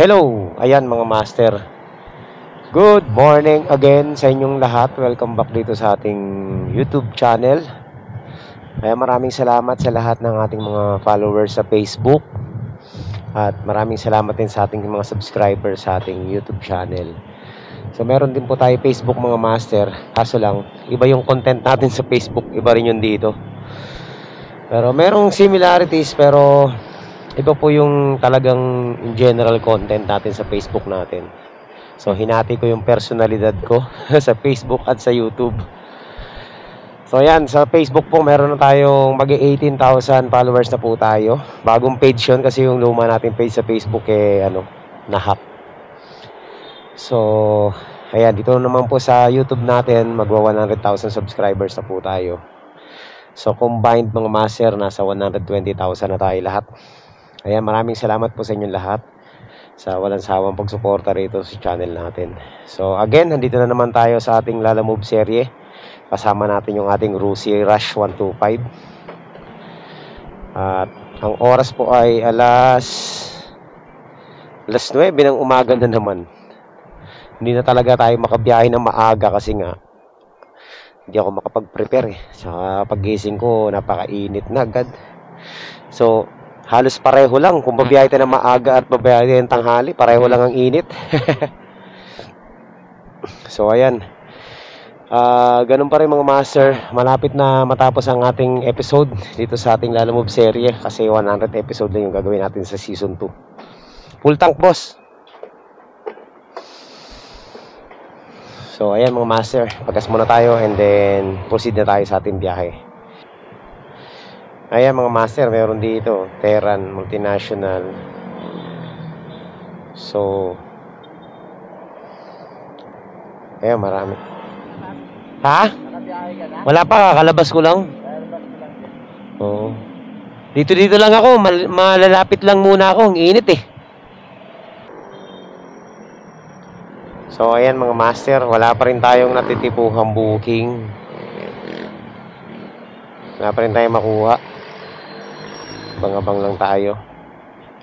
Hello! Ayan mga master. Good morning again sa inyong lahat. Welcome back dito sa ating YouTube channel. Kaya maraming salamat sa lahat ng ating mga followers sa Facebook. At maraming salamat din sa ating mga subscribers sa ating YouTube channel. So meron din po tayo Facebook mga master. Kaso lang, iba yung content natin sa Facebook, iba rin yun dito. Pero merong similarities, pero iba po yung talagang general content natin sa Facebook natin. So hinati ko yung personalidad ko sa Facebook at sa YouTube. So yan, sa Facebook po meron na tayong mag-18,000 followers na po tayo. Bagong page yun kasi yung luma natin page sa Facebook na-hack. So ayan, dito naman po sa YouTube natin magwa 100,000 subscribers na po tayo. So combined mga master, nasa 120,000 na tayo lahat. Ayan, maraming salamat po sa inyong lahat sa walang sawang pagsuporta rito sa channel natin. So again, nandito na naman tayo sa ating Lala Move serye. Kasama natin yung ating Rusi Rush 125. At ang oras po ay alas 9 ng umaga na naman. Hindi na talaga tayo makabiyahe ng maaga kasi nga hindi ako makapag-prepare Sa paggising ko, napakainit na agad. So halos pareho lang. Kung babiyahe tayo ng maaga at babiyahe tayo ng tanghali, pareho lang ang init. So ayan, ganun pa rin mga master. Malapit na matapos ang ating episode dito sa ating Lala Move serye. Kasi 100 episode lang yung gagawin natin sa season 2. Full tank boss. So ayan mga master, pagkas muna tayo and then proceed na tayo sa ating biyahe. Ayan mga master, meron dito Terran Multinational. So ayan, marami. Ha? Wala pa, kakalabas ko lang. Oo. Dito lang ako, malalapit lang muna ako. Ang init eh. So ayan mga master, wala pa rin tayong natitipuhang booking. Wala pa rin tayong makuha. Abang-abang lang tayo.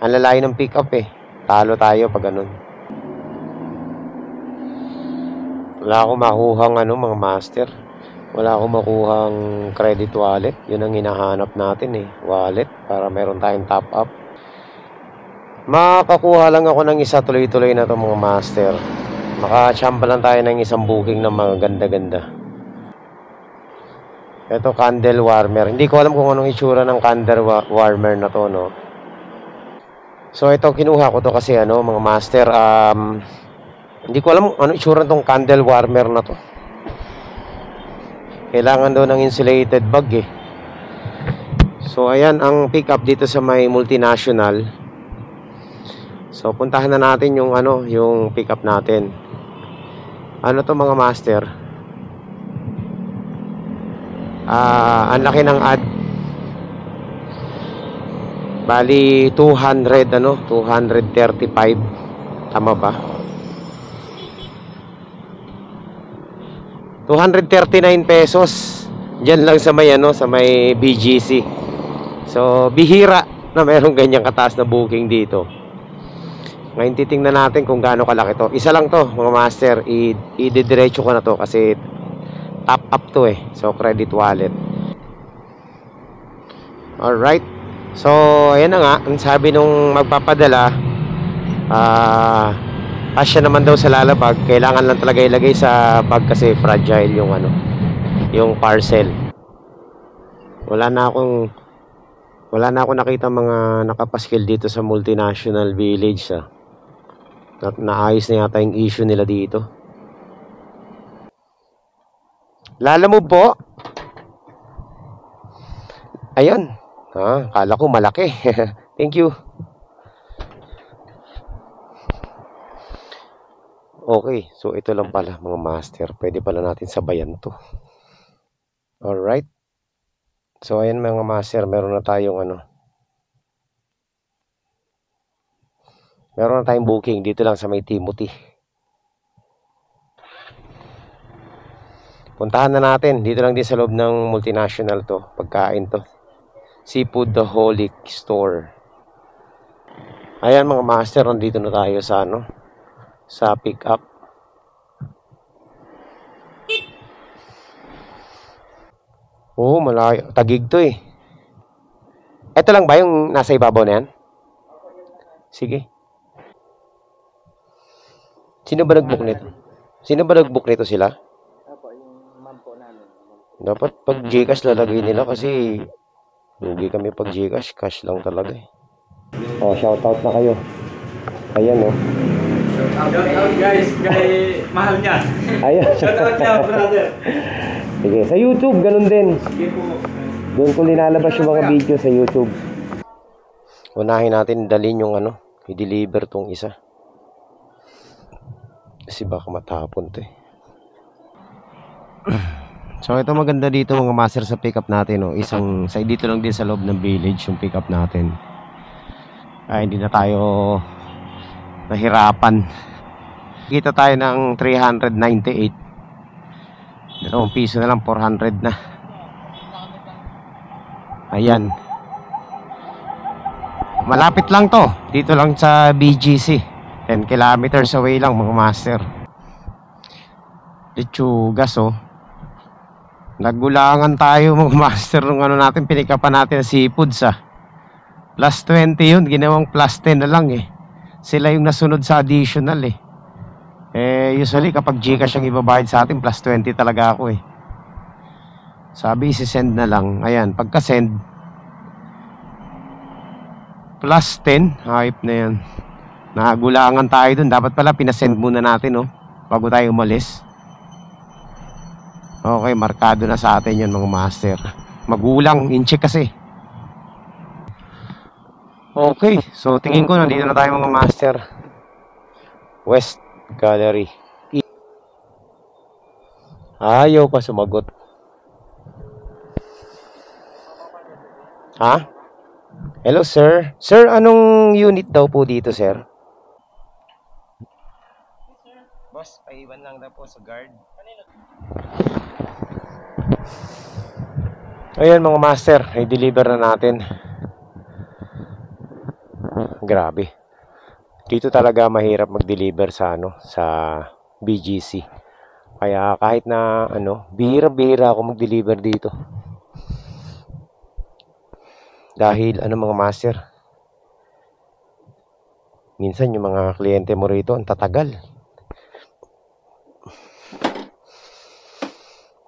Ang lalayo ng pick up eh. Talo tayo pag ganun. Wala akong makuhang mga master. Wala akong makuhang credit wallet. Yun ang hinahanap natin eh. Wallet para meron tayong top up. Makakuha lang ako ng isa, tuloy-tuloy na to mga master. Makachamba lang tayo ng isang booking na mga ganda-ganda. Ito, candle warmer. Hindi ko alam kung anong itsura ng candle warmer na to, no? So, ito, kinuha ko to kasi, mga master, hindi ko alam anong itsura ng candle warmer na to. Kailangan daw ng insulated bag, eh. So, ayan, ang pick up dito sa may multinational. So, puntahan na natin yung, yung pick up natin. Ano to mga master? Ang laki ng ad. Bali 235. Tama ba? 239 pesos. Diyan lang sa may sa may BGC. So bihira na mayroong ganyang kataas na booking dito. Ngayon titingnan natin kung gaano kalaki to. Isa lang to mga master. I-didiretso ko na to kasi top up to eh. So credit wallet. Alright. So ayan na nga. Ang sabi nung magpapadala, kasya naman daw sa lalabag. Kailangan lang talaga ilagay sa bag kasi fragile yung yung parcel. Wala na akong nakita mga nakapaskil dito sa multinational village naayos na yata yung issue nila dito. Lala mo po. Ayun. Kala ko malaki. Thank you. Okay, so ito lang pala mga master. Pwede pala natin sabayan to. Alright. So ayan mga master, meron na tayong meron na tayong booking dito lang sa may Timothy. Puntahan na natin. Dito lang din sa loob ng multinational to. Pagkain to. Seafood The Holic Store. Ayan mga master, nandito na tayo sa ano, sa pick up. Oo, malayo. Tagig to eh. Ito lang ba yung nasa ibabaw na yan? Sige. Sino ba nag-book nito? Sino ba nag-book nito sila? Opo, yung ma'am po namin. Dapat pag Gcash lalagay nila kasi lugi kami pag Gcash. Cash lang talaga eh. Oh, shoutout na kayo. Ayan oh. Shout out guys, kay mahal niya. Ayan. Shout out niya, brother. Sige, sa YouTube, ganun din. Sige po. Doon ko linalabas yung mga video sa YouTube. Unahin natin dalhin yung ano, i-deliver tong isa. Kasi baka matapon to eh. So ito maganda dito mga master sa pickup natin, no? Isang dito lang din sa loob ng village yung pickup natin. Ay hindi na tayo nahirapan. Kita tayo ng 398. Dalawang piso na lang, 400 na. Ayan. Malapit lang to. Dito lang sa BGC. 10 kilometers away lang mga master. Lechugas oh. Nagulangan tayo mga master nung ano natin, pinikapan natin seafoods ah. Plus 20 yun, ginawang plus 10 na lang eh. Sila yung nasunod sa additional eh. Usually kapag Gcash ang ibabayad sa atin, plus 20 talaga ako eh. Sabi isi-send na lang. Ayan, pagka-send plus 10, hype na yan. Nagulangan tayo dun. Dapat pala pinasend muna natin oh, bago tayo umalis. Okay, markado na sa atin yun mga master. Magulang, in-check kasi. Okay, so tingin ko nandito na tayo mga master. West Gallery. Ayaw pa sumagot. Ha? Hello sir. Sir, anong unit daw po dito sir? Boss, paiwan lang daw po sa guard. Ayan mga master, i-deliver na natin. Grabe. Dito talaga mahirap mag-deliver sa ano, sa BGC. Kaya kahit na ano, bihira-bihira ako mag-deliver dito. Dahil ano mga master, minsan yung mga kliyente mo rito ang tatagal.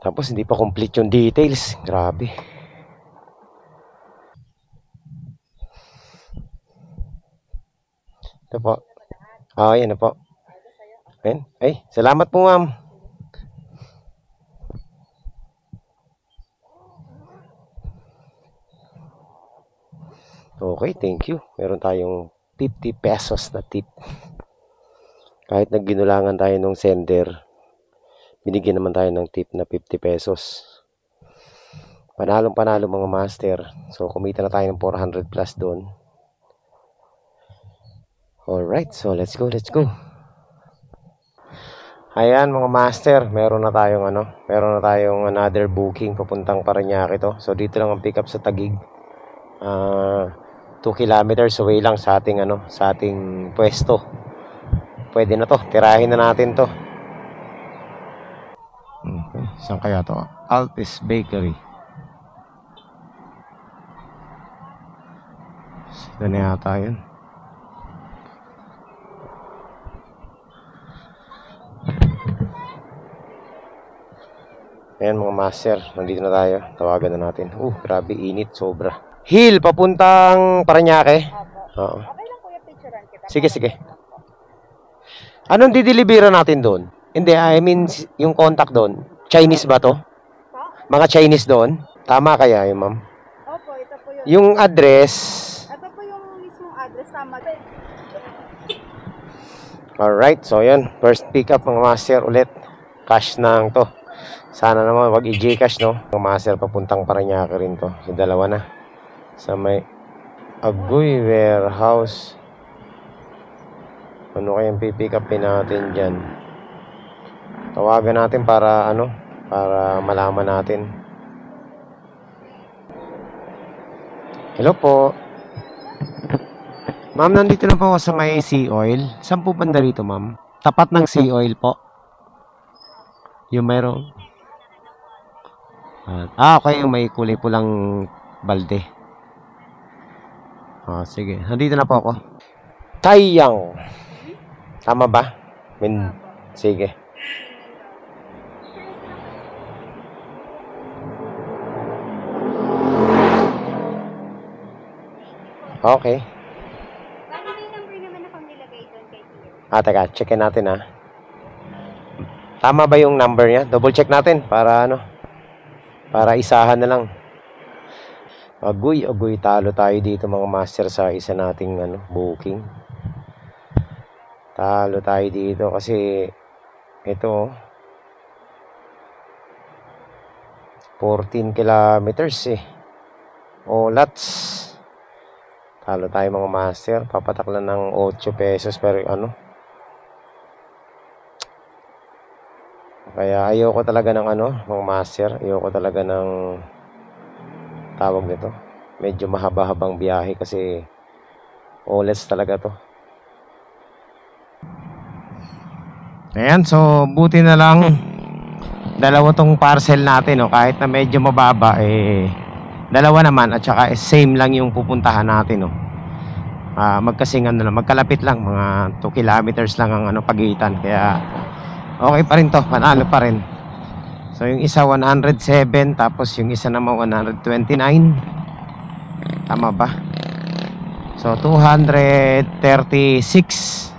Tapos hindi pa complete yung details. Grabe. Ito po. Yan na po. Ayan. Ay, salamat po ma'am. Okay, thank you. Meron tayong 50 pesos na tip. Kahit nagginulangan tayo nung sender, binigyan naman tayo ng tip na 50 pesos. Panalong panalo mga master. So kumita na tayo ng 400 plus doon. Alright, so let's go. Ayan mga master, meron na tayong another booking papuntang Parañaque to. So dito lang ang pick up sa Taguig. 2 kilometers away lang sa ating sa ating pwesto. Pwede na to, tirahin na natin to. Okay, saan kaya to? Altis Bakery. Sila na yata yun. Ayan mga master, nandito na tayo. Tawagan na natin. Grabe init, sobra. Hill, papuntang Parañaque. Oo. Okay lang kuya, picturean kita. Sige. Anong dideliveran natin doon? Hindi, I mean, yung contact doon. Chinese ba to? Mga Chinese doon? Tama kaya yun, ma'am? Opo, ito po yung... Yung address... Ito po yung mismong address, tama. Alright, so yan. First pick up mga master ulit. Cash na to. Sana naman wag i-Gcash, no? Mga master, papuntang Parañaque rin to. Yung dalawa na. Sa may Agoy Warehouse. Ano kayang pipick upin natin dyan? Tawagan natin para para malaman natin. Hello po. Ma'am, nandito na po ako sa may Sea Oil. Saan po banda rito, ma'am? Tapat ng Sea Oil po. Yung mayroong... okay. Yung may kulay pulang balde. Sige. Nandito na po ako. Taiyang. Tama ba? Sige. Okay. Bakit may number naman akong nilagay doon kay Tia? Teka. Checkin natin, Tama ba yung number niya? Double check natin para para isahan na lang. Agoy, talo tayo dito mga master sa isa nating booking. Talo tayo dito kasi ito 14 kilometers Olats. Talo tayo mga master. Papataklan ng 8 pesos per Kaya ayoko talaga ng mga master. Ayoko talaga ng tawag nito. Medyo mahaba-habang biyahe kasi Olats talaga to. Ayan, so buti na lang dalawa tong parcel natin, kahit na medyo mababa dalawa naman at saka same lang yung pupuntahan natin, magkasing magkalapit lang, mga 2 kilometers lang ang pagitan, kaya okay pa rin to, panalo pa rin. So yung isa 107, tapos yung isa naman 129, tama ba? So 236.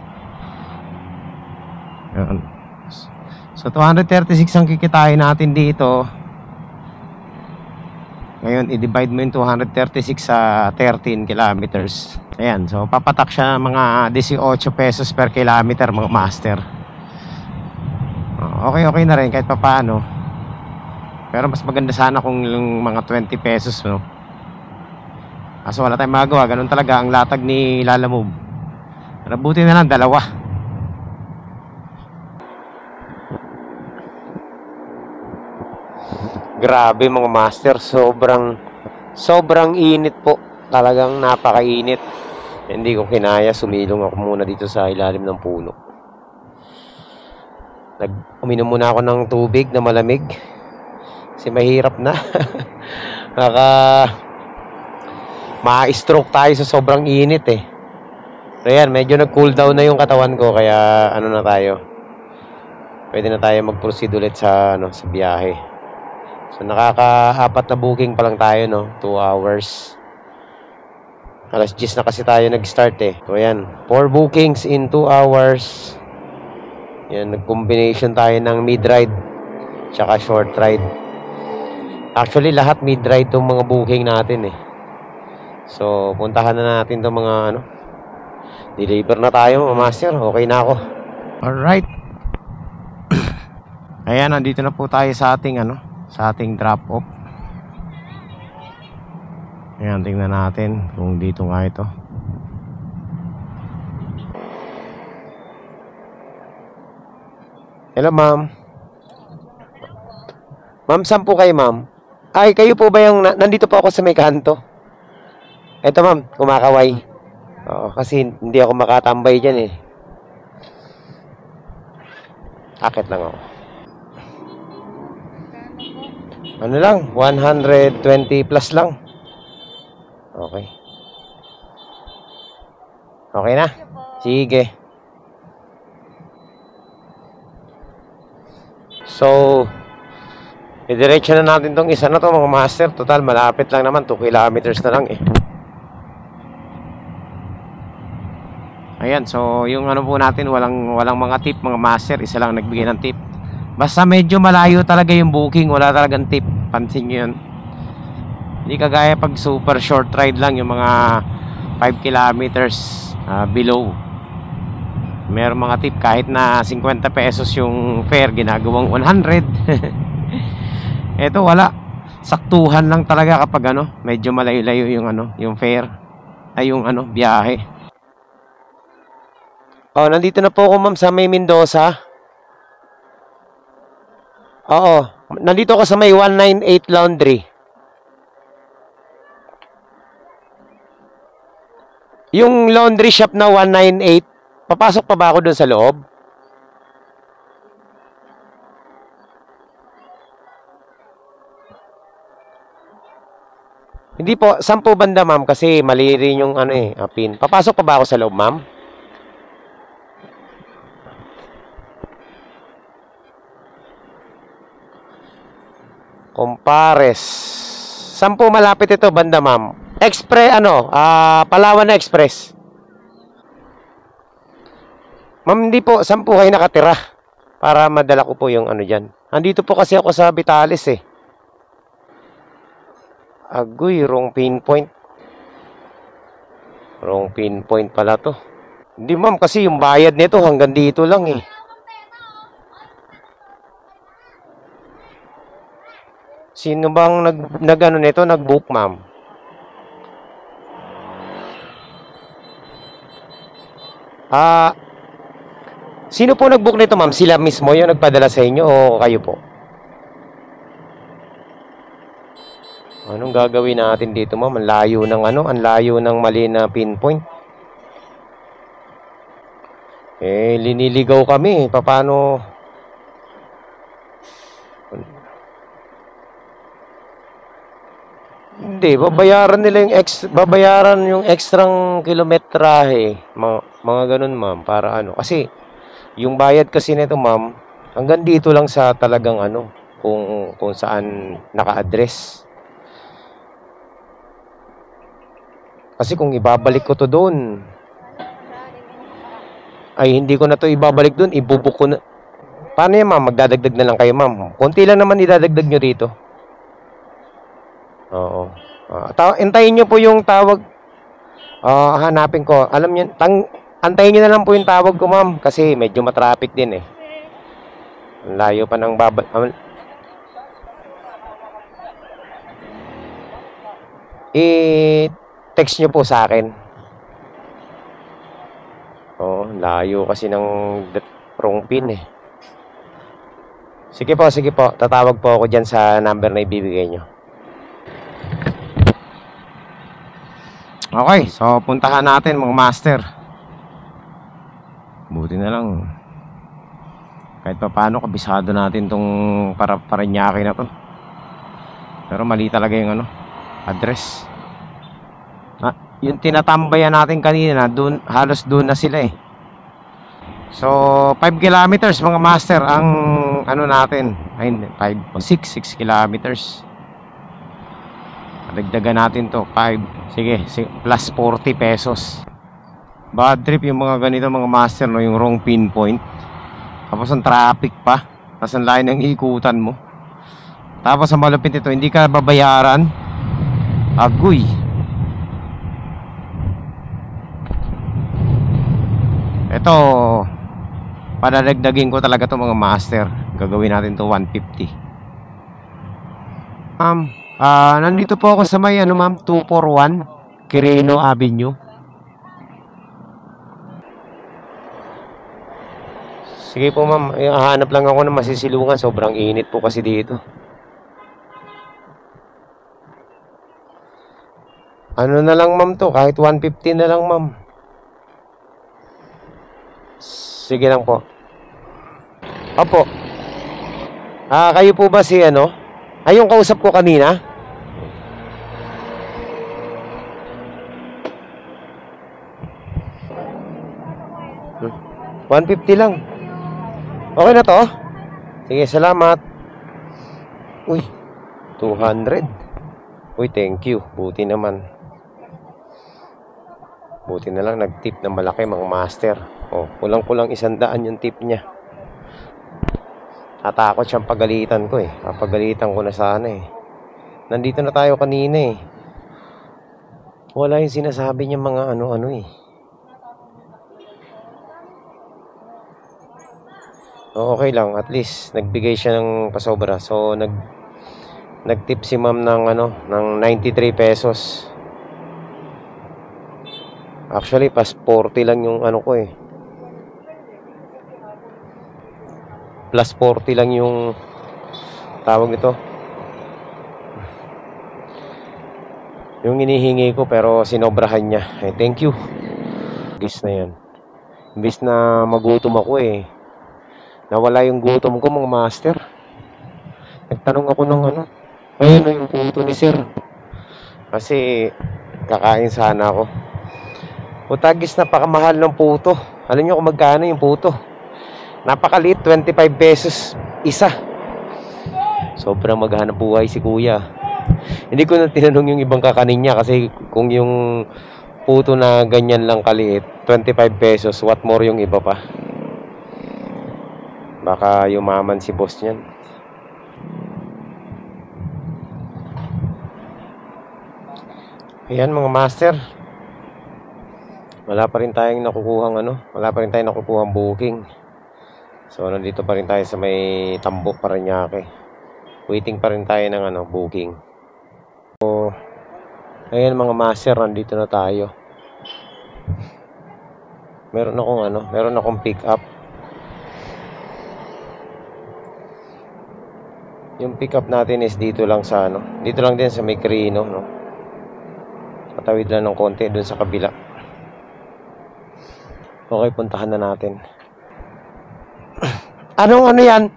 So 236 ang kikitain natin dito. Ngayon i-divide mo yung 236 sa 13 kilometers. Ayan, so papatak siya mga 18 pesos per kilometer mga master. Okay na rin kahit papaano. Pero mas maganda sana kung yung mga 20 pesos, no? Kaso wala tayong magawa, ganun talaga ang latag ni Lalamove. Pero buti na lang dalawa. Grabe mga master, sobrang init po. Talagang napakainit. Hindi ko kinaya, sumilong ako muna dito sa ilalim ng puno. Uminom muna ako ng tubig na malamig. Kasi mahirap na. Ma-stroke tayo sa sobrang init So yan, medyo nag-cool down na yung katawan ko, kaya na tayo. Pwede na tayo mag-proceed ulit sa biyahe. So nakaka-4 na booking pa lang tayo, 2 hours. Alas 10 na kasi tayo nag-start So ayan, 4 bookings in 2 hours. Yan, nag-combination tayo ng mid-ride tsaka short ride. Actually, lahat mid-ride tong mga booking natin So, puntahan na natin tong mga deliver na tayo, master. Okay na ako. Alright. Ayan, nandito na po tayo sa ating sa ating drop off. Ayan, tingnan natin kung dito nga ito. Hello, ma'am. Ma'am, saan po kayo, ma'am? Ay, kayo po ba yung nandito po ako sa may kanto? Ito, ma'am, kumakaway. Oo, kasi hindi ako makatambay dyan Akit lang ako. Ano lang, 120 plus lang. Okay. Okay na? Sige. So, idiretso na natin tong isa na to mga master. Total, malapit lang naman. 2 kilometers na lang Ayan, so yung po natin, walang mga tip mga master. Isa lang nagbigay ng tip. Basta medyo malayo talaga yung booking, wala talagang tip. Pansin nyo yun. Hindi kagaya pag super short ride lang, yung mga 5 kilometers below. Meron mga tip kahit na 50 pesos yung fare, ginagawang 100. Eto wala. Saktuhan lang talaga kapag medyo malayo-layo yung yung fare. Ay yung biyahe. Nandito na po ako ma'am sa may Mendoza. Oo, nandito ako sa may 198 Laundry. Yung laundry shop na 198, papasok pa ba ako doon sa loob? Hindi po, 10 banda ma'am kasi mali rin yung ano pin. Papasok pa ba ako sa loob ma'am? Compares. 10 malapit ito banda ma'am. Express Palawan na Express. Ma'am, hindi po, 10 kayo nakatira. Para madala ko po yung ano dyan. Andito po kasi ako sa Vitales eh. Agoy, wrong pinpoint. Wrong pinpoint pala to. Hindi ma'am, kasi yung bayad nito hanggang dito lang eh. Sino bang nag-ano nito, nag-book ma'am? Sino po nag-book nito ma'am? Sila mismo yung nagpadala sa inyo o kayo po? Anong gagawin natin dito ma'am? Ang layo ng ang layo ng mali na pinpoint. Liniligaw kami. Paano? Hindi, babayaran yung extrang kilometrahe. Mga ganun ma'am, para ano. Kasi yung bayad kasi nito ma'am, hanggang dito lang sa talagang kung saan naka-address. Kasi kung ibabalik ko to doon, ay hindi ko na to ibabalik doon, ibubuk ko na. Paano yan ma'am? Magdadagdag na lang kayo ma'am. Konti lang naman idadagdag nyo rito. Oo. Antayin nyo po yung tawag. Hanapin ko. Alam nyo, antayin nyo na lang po yung tawag ko ma'am. Kasi medyo matraffic din eh. Ang layo pa ng text nyo po sa akin. Layo kasi ng wrong pin eh. Sige po. Tatawag po ako dyan sa number na ibibigay nyo. Okay, so puntahan natin mga master. Buti na lang. Kahit pa paano, kabisado natin tong Parañaque na to. Pero mali talaga yung address. Yung tinatambayan natin kanina, halos doon na sila eh. So, 5 kilometers mga master ang natin. Ay, 6 kilometers. Dagdagan natin to, 5. Sige, plus 40 pesos. Bad trip yung mga ganito mga master, no? Yung wrong pinpoint. Tapos ang traffic pa. Tapos ang layo ng ikutan mo. Tapos ang malupit ito, hindi ka babayaran. Agoy. Ito, padadagdagin ko talaga to mga master. Gagawin natin to 150. Nandito po ako sa may ma'am, 241 Quirino Avenue. Sige po ma'am, hahanap lang ako ng masisilungan. Sobrang init po kasi dito. Ano na lang ma'am to, kahit 150 na lang ma'am. Sige lang po. Opo. Kayo po ba si yung kausap ko kanina? Hmm. 150 lang. Okay na to? Sige, salamat. Uy, 200. Uy, thank you. Buti naman. Buti na lang nag-tip na malaki mga master. Kulang-kulang 100 yung tip niya. Natakot siyang pagalitan ko eh. Papagalitan ko na sana eh. Nandito na tayo kanina eh. Wala yung sinasabi niya mga ano-ano eh. Okay lang, at least nagbigay siya ng pasobra. So nag-tip si ma'am ng ng 93 pesos. Actually, pas 40 lang yung ko eh. Plus 40 lang yung tawag nito. Yung inihingi ko pero sinobrahan niya. Thank you. tagis na yan. Imbis na magutom ako eh. Nawala yung gutom ko mga master. Nagtanong ako ng ano. Ayun na yung puto ni sir. Kasi kakain sana ako. Putagis, napakamahal ng puto. Alam nyo kung magkano yung puto? Napakaliit, 25 pesos isa. Sobrang maghanap buhay si kuya. Hindi ko na tinanong yung ibang kakanin niya kasi kung yung puto na ganyan lang kaliit, 25 pesos, what more yung iba pa. Baka yumaman si boss niyan. Ayan mga master. Wala pa rin tayong nakukuhang wala pa rin tayong nakukuhang booking. So nandito pa rin tayo sa may Tambok, Parañaque. Waiting pa rin tayo ng booking. So ayan mga master, nandito na tayo. Meron akong pick up. Yung pick up natin is dito lang sa dito lang din sa may Crino, no. Patawid lang ng konti dun sa kabila. Okay, puntahan na natin. Anong yan?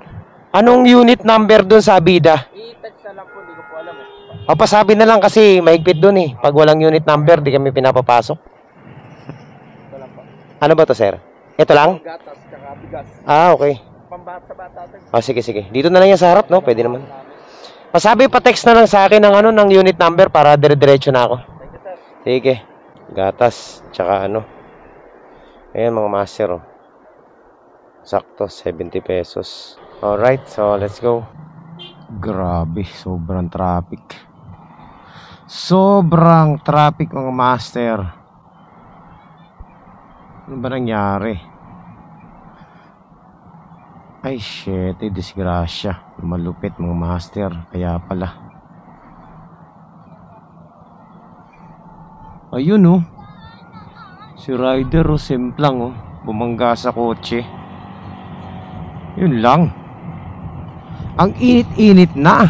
Anong unit number dun sa Abida? I-text na lang po, hindi ko po alam eh. Papasabi na lang kasi mahigpit dun eh. Pag walang unit number, di kami pinapapasok. Ito lang po. Ano ba to, sir? Ito lang? Gatas, tsaka bigas. Ah, okay. Pambata sa bata. Oh, sige. Dito na lang yan sa harap, no? Pwede naman. Pasabi, pa-text na lang sa akin ng unit number para dire-diretso na ako. Thank you, sir. Sige. Gatas, tsaka Ayan mga master, oh. Sakto, 70 pesos. Alright, so let's go. Grabe, sobrang traffic. Sobrang traffic mga master. Ano ba nangyari? Ay shit, disgrasya. Malupit mga master. Kaya pala. Ayun oh. Si rider simplang bumangga sa kotse. Yun lang. Ang init-init na.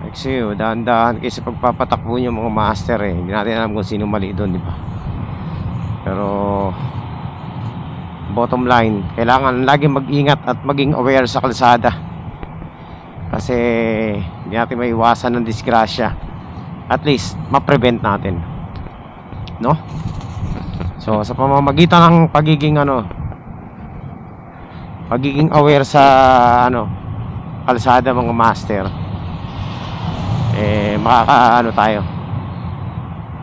Kasi dahan-dahan kayo sa pagpapatakbo niyo mga master eh. Hindi natin alam kung sino mali doon, di ba? Pero bottom line, kailangan laging mag-ingat at maging aware sa kalsada. Kasi hindi natin maiwasan ng disgrasya. At least ma-prevent natin. No? So sa pamamagitan ng pagiging pagiging aware sa kalsada mga master,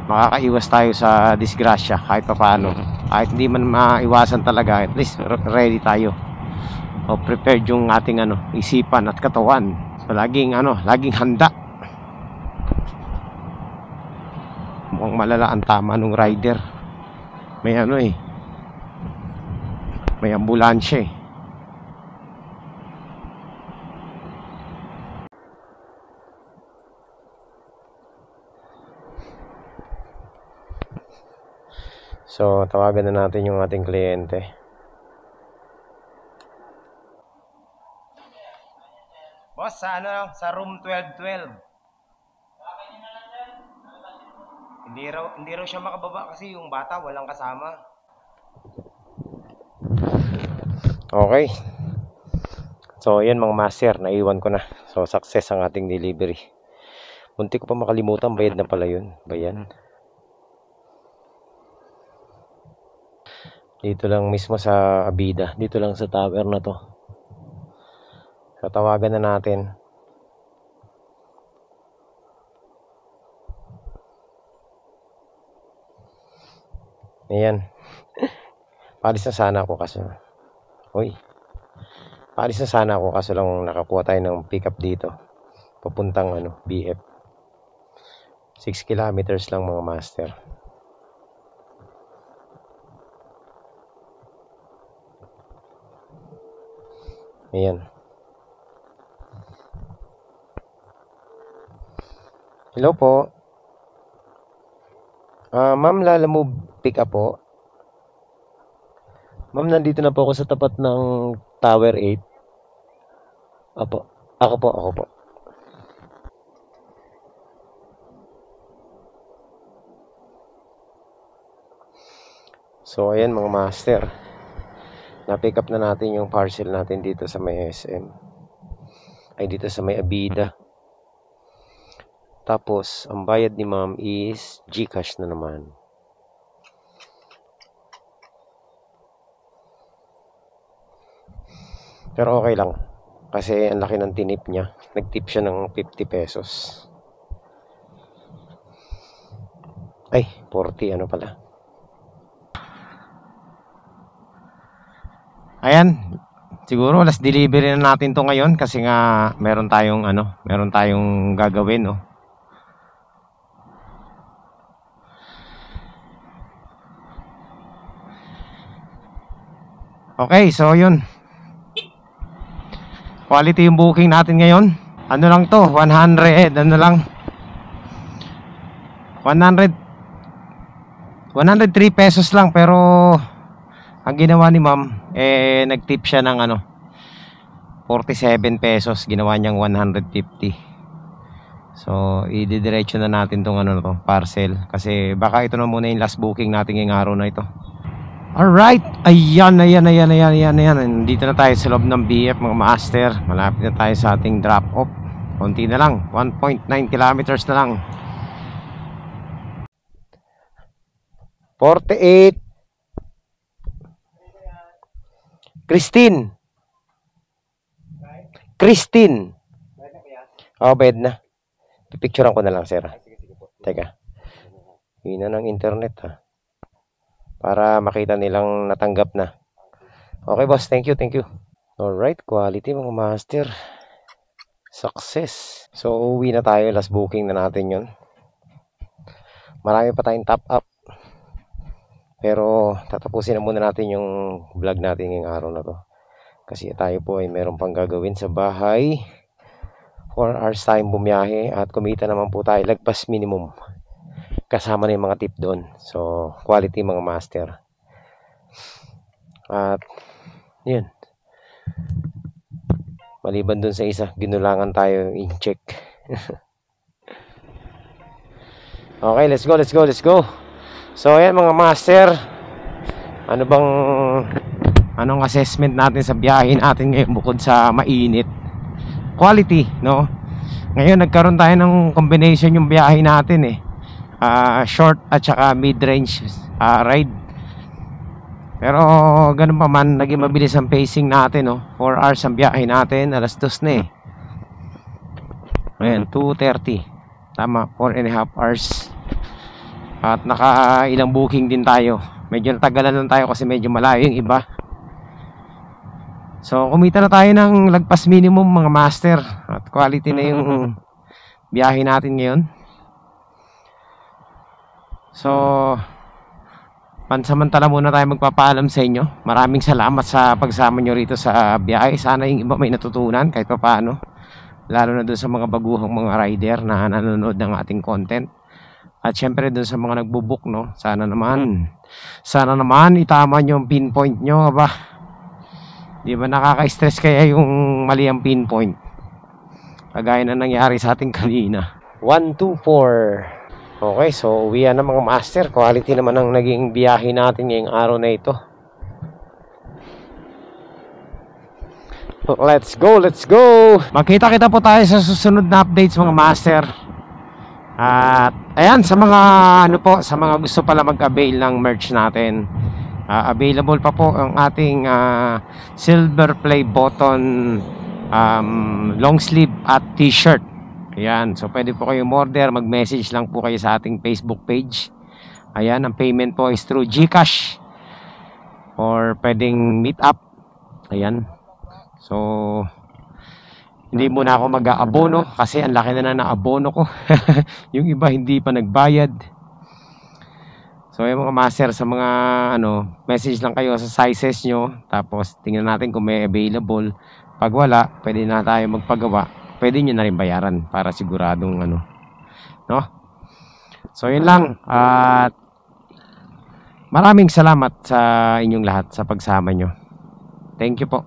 makakaiwas tayo sa disgrasya kahit paano. Kahit hindi man maiwasan talaga, at least ready tayo o prepared yung ating isipan at katawan. So laging handa. Mukhang malala ang tama nung rider. May may ambulansya eh. So tawagan na natin yung ating kliyente. Boss, sa room 1212. Hindi raw siya makababa kasi yung bata walang kasama. Okay. So yan mga master, naiwan ko na. So success ang ating delivery. Munti ko pa makalimutan, bayad na pala yun. Bayan. Dito lang mismo sa Abida. Dito lang sa tower na to. Tatawagan na natin. Ayan. Paalis na sana ako kaso. Paalis na sana ako kaso lang nakakuha tayo ng pick up dito. Papuntang BF. 6 kilometers lang mga master. Ayan. Hello po. Ma'am, Lalamove pick up po. Ma'am, nandito na po ako sa tapat ng Tower 8. Apo. Ako po. So ayan mga master, na-pick up na natin yung parcel natin dito sa may SM, ay dito sa may Abida. Tapos ang bayad ni ma'am is GCash na naman. Pero okay lang kasi ang laki ng tinip niya. Nagtip siya ng 50 pesos. Ay, 40 ano pala. Ayan, siguro last delivery na natin to ngayon kasi nga meron tayong gagawin, no. Okay, so yun. Quality yung booking natin ngayon. Ano lang to, 103 pesos lang, pero ang ginawa ni ma'am, nag-tip siya ng 47 pesos, ginawa niyang 150. So, ididiretso na natin tong parcel kasi baka ito na muna yung last booking natin ngayong araw na ito. Alright, ayan. Dito na tayo sa loob ng BF mga master. Malapit na tayo sa ating drop off. Konti na lang, 1.9 kilometers na lang. 48 Christine. Oh, bed na. Pipicturean ko na lang, sir. Teka. Hina ng internet, ha. Para makita nilang natanggap na. Okay, boss. Thank you. Alright, quality mga master. Success. So, uwi na tayo. Last booking na natin yun. Marami pa tayong top up. Pero, tatapusin na muna natin yung vlog natin ngayong araw na to. Kasi tayo po ay meron pang gagawin sa bahay. 4 hours time bumiyahe. At kumita naman po tayo. Lagpas minimum. Kasama na yung mga tip doon. So, quality mga master. At, yun. Maliban dun sa isa, ginulangan tayo in-check. Okay, let's go. So, ayan mga master. Anong assessment natin sa biyahe natin ngayon bukod sa mainit? Quality, no? Ngayon, nagkaroon tayo ng combination yung biyahe natin short at saka mid-range ride. Pero ganun pa man, naging mabilis ang pacing natin, no? 4 hours ang biyahe natin, alas 2 na Ayan, 2:30. Tama, 4.5 hours. At ilang booking din tayo. Medyo natagalan lang tayo kasi medyo malayo yung iba. So kumita na tayo ng lagpas minimum mga master. At quality na yung biyahe natin ngayon. So, pansamantala muna tayo magpapaalam sa inyo. Maraming salamat sa pagsama nyo rito sa biyahe. Sana yung iba may natutunan kahit pa paano. Lalo na doon sa mga baguhang mga rider na nanonood ng ating content. At syempre doon sa mga nagbubook, no? Sana naman itama nyo yung pinpoint nyo. Aba, di ba nakaka-stress kaya yung mali ang pinpoint? Kagaya na nangyari sa ating kanina. 124. Okay, so uwian na mga master. Quality naman ang naging biyahe natin ngayong araw na ito. Let's go! Magkita-kita po tayo sa susunod na updates mga master. At ayan, sa mga sa mga gusto pala mag-avail ng merch natin, available pa po ang ating silver play button long sleeve at t-shirt. Ayan, so pwede po kayo order, mag-message lang po kayo sa ating Facebook page. Ayan, ang payment po is through GCash or pwedeng meet up. Ayan. So, hindi muna ako mag-aabono kasi ang laki na ng abono ko. Yung iba hindi pa nagbayad. So, yung mga master, sa mga message lang kayo sa sizes nyo. Tapos, tingnan natin kung may available. Pag wala, pwede na tayo magpagawa. Pwede nyo na rin bayaran para siguradong no? So yun lang. At maraming salamat sa inyong lahat sa pagsama nyo. Thank you po.